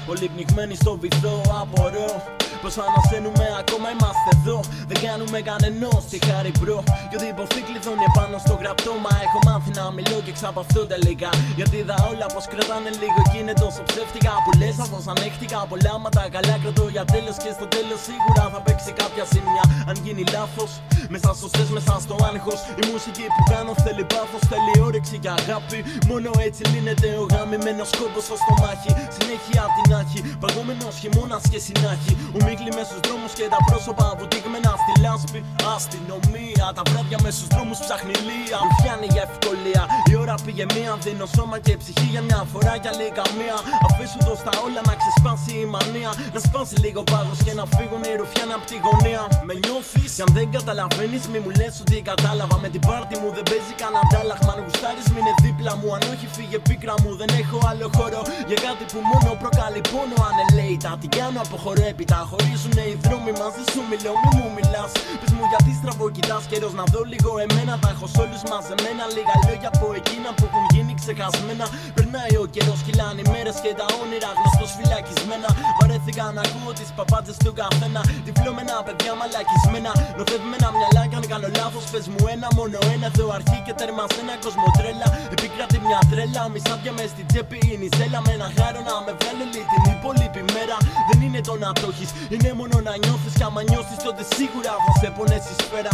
Πολύ πνιγμένοι στο βυθό, απορώ πως ανασένουμε ακόμα είμαστε εδώ. Δεν κάνουμε κανενός τη χάρη μπρο. Κι ό,τι υποθεί κλειδώνει επάνω στο γραπτό. Μα έχω μάθει να μιλώ και ξαπαυτώ τελικά. Γιατί είδα όλα πως κρατάνε λίγο κι είναι τόσο ψεύτικα. Που λες αυτός ανέχτηκα πολλά μα τα καλά κρατώ για τέλος. Και στο τέλος σίγουρα θα παίξει κάποια σημεία. Αν γίνει λάθος, μέσα στο στες, μέσα στο άγχος. Η μουσική που κάνω θέλει πάθος, θέλει όρεξη και αγάπη. Μόνο έτσι λύνεται ο γαμημένος κόμπος στο στομάχι. Συνέχεια την άχη, παγωμένος χειμώνας και συνάχη. Ομίχλοι μες στους δρόμους και τα πρόσωπα βουτυγμένα στη λάσπη. Αστυνομία, τα βράδια μες στους δρόμους ψάχνει λία. Μου φτιάνει για ευκολία, η ώρα πήγε μία. Δίνω σώμα και ψυχή για μια φορά για λίγη καμία. Αφήσου το στα όλα να ξεσπάσει η μανία. Να σπάσει λίγο πάγος και να φύγουν οι ρουφιάνοι απ' τη γωνία. Με νιώθεις, κι αν δεν καταλαβαίνεις μη μου λες ότι κατάλαβα. Με την πάρτι μου δεν παίζει κανένα αντάλλαγμα. Αν γουστάρεις μη είναι δίπλα μου, αν όχι φύγε πίκρα μου. Δεν έχω άλλο χώρο για κάτι που μόνο προκαλεί πόνο. Ανελέητα, την κάνω αποχωρώ έπειτα. Χωρίζουνε οι δρόμοι μαζί σου, μιλώ μη μου μιλάς. Πες μου γιατί στραβοκοιτάς, καιρός να δω λίγο εμένα. Τα έχω σ' όλους μαζεμένα, λίγα λόγια από εκείνα που έχουν γίνει ξεχασμένα. Περνάει ο καιρός, κυλάνε οι μέρες και τα όνειρα γνωστός φυλακισμένα. Βαρέθηκα να ακούω τις παπάντζες του καθένα. Τυφλώμενα παιδιά μαλακισμένα, νοθευμένα μυαλά κι αν κάνω λάθος πες μου ένα, μόνο ένα. Εδώ αρχή και τέρμα σε ένα κόσμο τρέλα. Επικράτη μια τρέλα, μισάδια μες στην τσέπη είναι η ζέλα. Με ένα χάρο να με βγάλει όλη την υπόλοιπη μέρα. Δεν είναι το να το έχεις, είναι μόνο να νιώθεις. Κι άμα νιώσεις τότε σίγουρα θα σε πονέσει η σφαίρα.